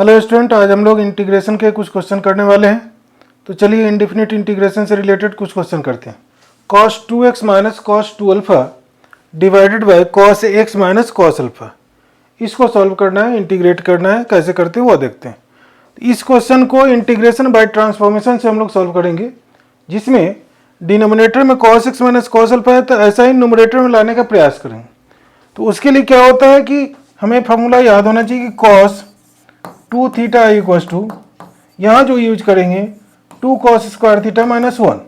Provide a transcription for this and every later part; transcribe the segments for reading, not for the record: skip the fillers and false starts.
Hello student, आज हम लोग इंटीग्रेशन के कुछ क्वेश्चन करने वाले हैं। तो चलिए इंडेफिनिट इंटीग्रेशन से रिलेटेड कुछ क्वेश्चन करते हैं। cos 2x minus cos 2 alpha divided by cos x minus cos alpha, इसको सॉल्व करना है, इंटीग्रेट करना है। कैसे करते हैं वो देखते हैं। इस क्वेश्चन को इंटीग्रेशन बाय ट्रांसफॉर्मेशन से हम लोग सॉल्व करेंगे, जिसमें डिनोमिनेटर में cos x minus cos alpha है, तो ऐसा ही न्यूमरेटर में लाने का प्रयास करेंगे। तो उसके लिए क्या होता है कि हमें फॉर्मूला याद होना चाहिए कि cos 2 थीटा इक्वल्स टू, यहाँ जो यूज करेंगे 2 cos स्क्वायर थीटा माइनस 1,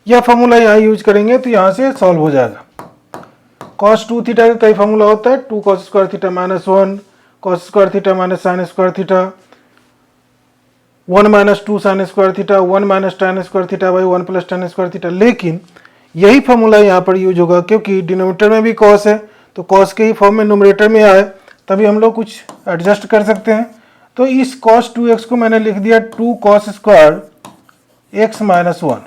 यह फॉर्मूला यहाँ यूज करेंगे तो यहाँ से सॉल्व हो जाएगा। cos 2 थीटा का कई फॉर्मूला होता है, 2 cos square theta minus 1, cos square theta minus sine square theta, 1 minus 2 sine square theta, 1 minus tan square theta by 1 plus tan square theta. लेकिन यही फॉर्मूला यहाँ पर यूज होगा, क्योंकि डिनोमिनेटर में भी cos है, तो cos के ही फॉर्म में न्यूमरेटर में आए तभी हम लोग कुछ एडजस्ट कर सकते हैं। तो इस cos 2x को मैंने लिख दिया 2 cos स्क्वायर x माइनस 1,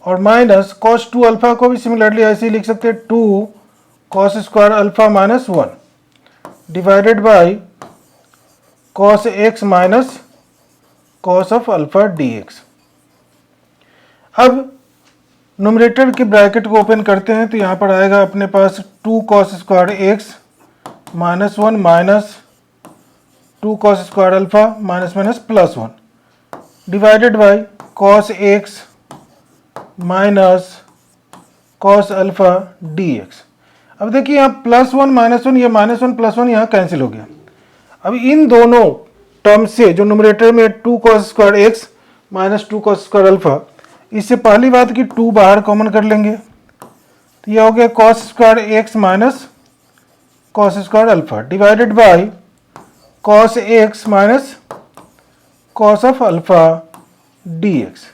और माइनस cos 2 अल्फा को भी सिमिलरली ऐसे ही लिख सकते हैं 2 cos square alpha minus 1 divided by cos x minus cos of alpha dx। अब न्यूमरेटर के ब्रैकेट को ओपन करते हैं तो यहाँ पर आएगा अपने पास 2 cos square x minus 1 minus 2 cos square alpha minus minus plus 1 divided by cos x minus cos alpha dx। अब देखिए यहाँ प्लस 1 माइनस 1, ये माइनस 1 प्लस 1 यहाँ कैंसिल हो गया। अब इन दोनों टर्म से जो न्यूमरेटर में 2 cos square x minus 2 cos square alpha, इससे पहली बात कि 2 बाहर कॉमन कर लेंगे तो यह हो गया cos square x minus cos square alpha divided by cos x minus cos of alpha dx।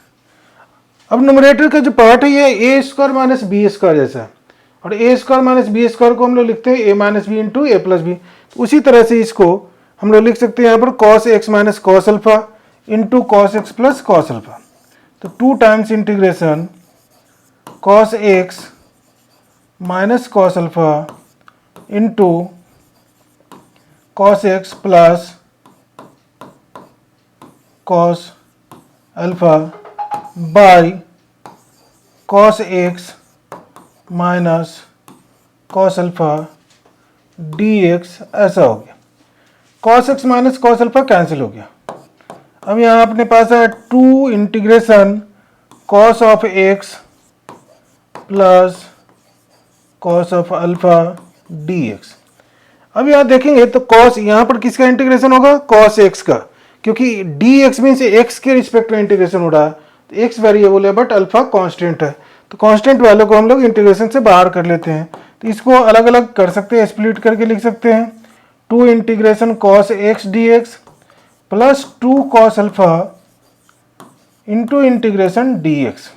अब न्यूमरेटर का जो पार्ट है ये a square minus B square जैसा है, और a square minus B square को हम लोग लिखते हैं a minus B into A plus B. उसी तरह से इसको हम लोग लिख सकते हैं यहाँ पर cos x minus cos alpha into cos x plus cos alpha. तो 2 times integration cos x minus cos alpha into cos x plus cos alpha by cos x minus cos alpha dx, ऐसा हो गया। cos x minus cos alpha cancel हो गया। अब यहाँ अपने पास है 2 integration cos of x plus cos of alpha dx। अब यहाँ देखेंगे तो cos, यहाँ पर किसका इंटीग्रेशन होगा? cos x का, क्योंकि dx मीन्स x के रिस्पेक्ट में इंटीग्रेशन हो रहा है। तो x वेरिएबल है बट अल्फा कांस्टेंट है, तो कांस्टेंट वैल्यू को हम लोग इंटीग्रेशन से बाहर कर लेते हैं। तो इसको अलग अलग कर सकते हैं, स्प्लिट करके लिख सकते हैं 2 integration cos x dx plus 2 cos alpha into integration dx।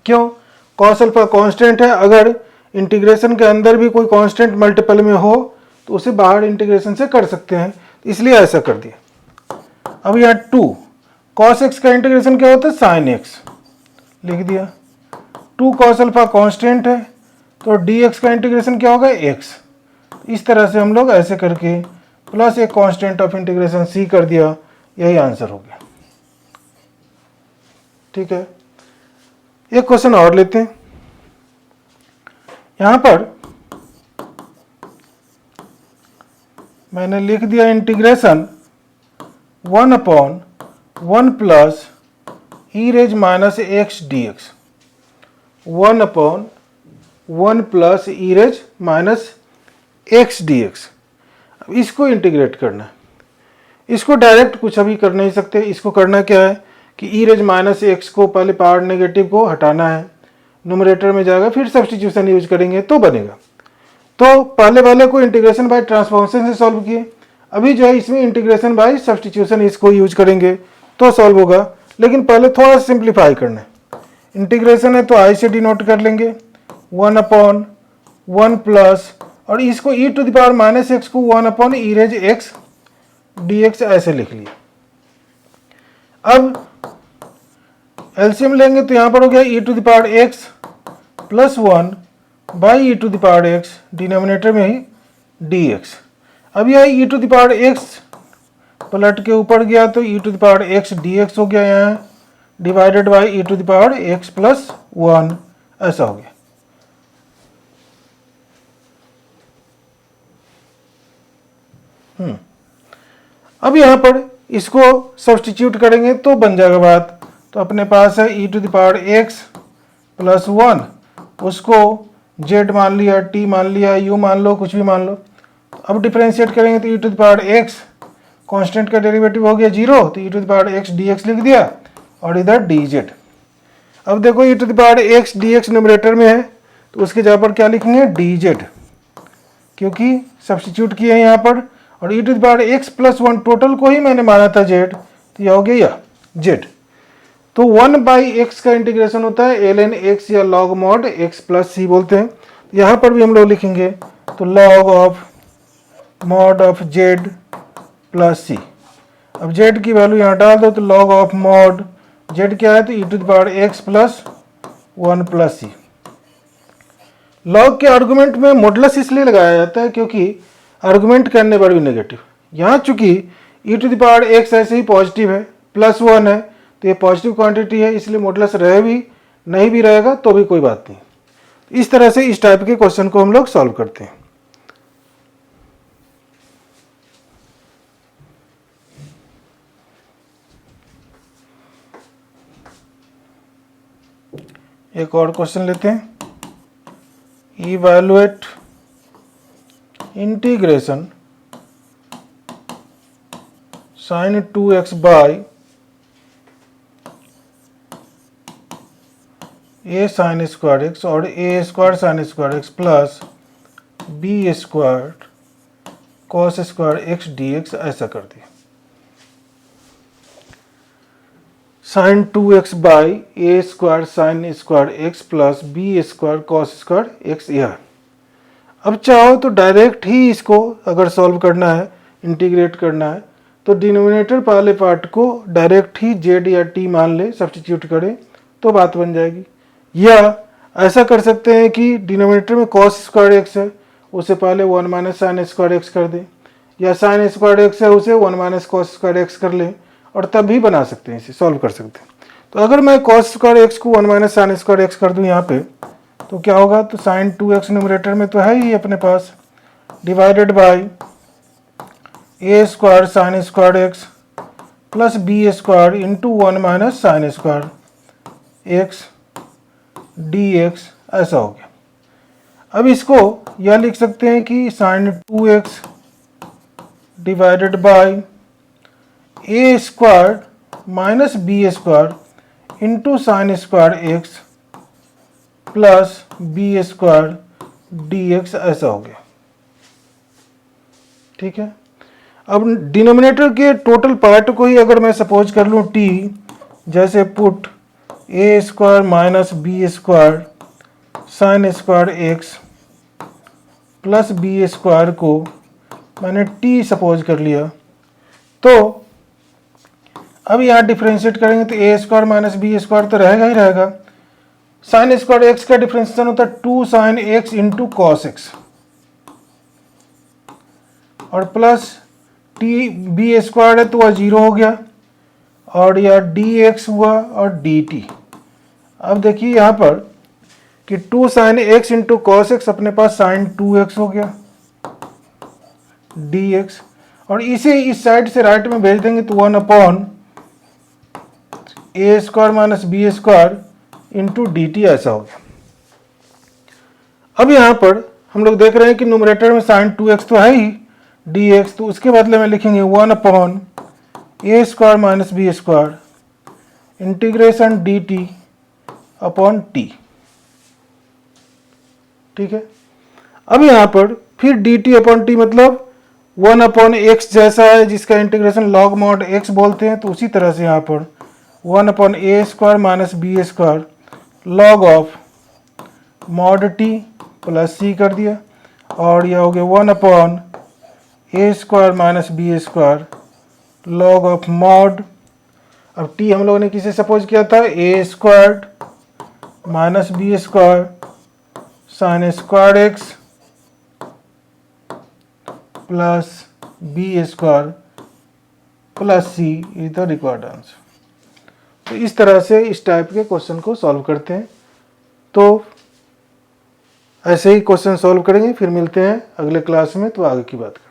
क्यों? cos अल्फा कांस्टेंट है, अगर इंटीग्रेशन के अंदर भी कोई कांस्टेंट मल्टीपल में हो तो उसे बाहर इंटीग्रेशन से कर सकते हैं, इसलिए ऐसा कर दिया। अब यहाँ 2 cos x का इंटीग्रेशन क्या होता है? sin x लिख दिया। 2 cos अल्फा कांस्टेंट है, तो dx का इंटीग्रेशन क्या होगा? x। इस तरह से हम लोग ऐसे करके प्लस एक कांस्टेंट ऑफ इंटीग्रेशन c कर दिया, यही आंसर हो गया। ठीक है, एक क्वेश्चन और लेते हैं। यहाँ पर मैंने लिख दिया integration 1 upon 1 plus e raise minus x dx, 1 upon 1 plus e raise minus x dx। अब इसको इंटीग्रेट करना है। इसको डायरेक्ट कुछ अभी कर नहीं सकते, इसको करना क्या है कि ई रेज माइनस एक्स को पहले पावर नेगेटिव को हटाना है, न्यूमरेटर में जाएगा, फिर सब्स्टिट्यूशन यूज करेंगे तो बनेगा। तो पहले वाले को इंटीग्रेशन बाय ट्रांसफॉर्मेशन से सॉल्व किए, अभी जो है इसमें इंटीग्रेशन बाय सब्स्टिट्यूशन इसको यूज करेंगे तो सॉल्व होगा। लेकिन पहले थोड़ा सिंप्लीफाई करना है। इंटीग्रेशन है तो आई से डिनोट कर लेंगे 1 अपॉन 1 प्लस, और इसको e to the power minus x को 1 upon e raise x dx ऐसे लिख लिया। अब एलसीएम लेंगे तो यहाँ पर हो गया e to the power x plus 1 by e to the power x, denominator में ही dx। अब यह e to the power x पलट के ऊपर गया तो e to the power x d x हो गया यहाँ, divided by e to the power x plus 1 ऐसा हो गया। अब यहाँ पर इसको सब्सटीट्यूट करेंगे तो बन जाएगा बात। तो अपने पास है e to the power x plus 1, उसको जेड मान लिया, टी मान लिया, यू मान लो, कुछ भी मान लो। अब डिफरेंशिएट करेंगे तो e to the power x, constant का डेरिवेटिव हो गया 0, तो e to the power x d x लिख दिया और इधर डी जेड। अब देखो e to the power x d x numerator में है तो उसके जगह पर क्या लिखेंगे डी जेड, क्योंकि सब्सटीट्यूट किए हैं यहाँ पर। और e to the power x plus 1 total को ही मैंने माना था जेड, तो यह हो गया जेड। तो 1/x का इंटीग्रेशन होता है ln x या log mod x प्लस सी बोलते हैं। यहाँ पर भी हम लोग लिखेंगे तो log of mod of z plus c. अब z की वैल्यू यहाँ डाल दो तो log ऑफ mod z क्या है तो e to the power x plus 1 plus C. Log के आर्गुमेंट में मॉडुलस इसलिए लगाया जाता है क्योंकि आर्गुमेंट करने पर भी नेगेटिव। यहाँ चूंकि e to the power x ऐसे ही पॉजिटिव है, प्लस 1 है, तो ये पॉजिटिव क्वांटिटी है, इसलिए मॉडुलस रहे भी नहीं भी रहेगा तो भी कोई बात नहीं। इस तरह से इस टाइप के क्वेश्चन को हम लोग सॉल्व करते हैं। एक और क्वेश्चन लेते हैं। Evaluate integration sin 2x by a sin square x और a square sin square x plus b square cos square x dx ऐसा कर दिया। sin 2x by a square sin square x plus b square cos square x यह। अब चाहो तो direct ही इसको अगर सॉल्व करना है, इंटीग्रेट करना है, तो डिनोमिनेटर वाले पार्ट को डायरेक्ट ही जेड या टी मान ले, सब्सटीट्यूट करें तो बात बन जाएगी। या ऐसा कर सकते हैं कि डिनोमिनेटर में cos स्क्वायर एक्स है उसे पहले 1 माइनस साइन स्क्वायर एक्स कर दें, या साइन स्क्वायर एक्स है उसे 1 माइनस कॉस स्क्वायर एक्स कर लें और तब भी बना सकते हैं, इसे सॉल्व कर सकते हैं। तो अगर मैं cos स्क्वायर एक्स को 1 माइनस साइन स्क्वायर एक्स कर दूं यहाँ पे तो क्या होगा, तो साइन 2x न्यूमरेटर में तो है ही अपने पास, divided by a square sine square x plus b square into 1 minus sine square x d x ऐसा हो गया। अब इसको यह लिख सकते हैं कि sine 2x divided by a square minus B square into sine square x plus b square d x ऐसा हो गया। ठीक है। अब डिनोमिनेटर के टोटल पार्ट को ही अगर मैं सपोज कर लूँ टी, जैसे put a square minus B square sine square x plus b square को मैंने टी सपोज कर लिया, तो अब यहाँ डिफ्रेंशिएट करेंगे तो ए स्क्वायर माइनस बी स्क्वायर तो रहेगा ही रहेगा। साइन स्क्वायर एक्स का डिफ्रेंशिएशन होता है 2 sine x into cos x और प्लस टी बी स्क्वायर है तो वह 0 हो गया और यह डी एक्स हुआ और डी टी। अब देखिए यहाँ पर कि 2 sine x into cos x अपने पास साइन 2x हो गया डी एक्स, और इसे इस साइड से राइट में भेज देंगे तो 1 upon a square minus B square into d t ऐसा हो गया। अब यहाँ पर हम लोग देख रहे हैं कि न्यूमरेटर में साइन 2x तो है ही dx, तो उसके बदले में लिखेंगे 1 upon a square minus B square integration d t upon t. ठीक है। अब यहाँ पर फिर डी टी अपॉन टी मतलब 1 अपॉन एक्स जैसा है जिसका इंटीग्रेशन लॉग मॉड एक्स बोलते हैं, तो उसी तरह से यहाँ पर 1 upon a square minus B square log of mod t plus c कर दिया और यह हो गया 1 upon a square minus B square log of mod. अब टी हम लोगों ने किसे सपोज किया था, a square minus B square sine square x plus b square plus c is the required answer. तो इस तरह से इस टाइप के क्वेश्चन को सॉल्व करते हैं। तो ऐसे ही क्वेश्चन सॉल्व करेंगे, फिर मिलते हैं अगले क्लास में, तो आगे की बात करेंगे।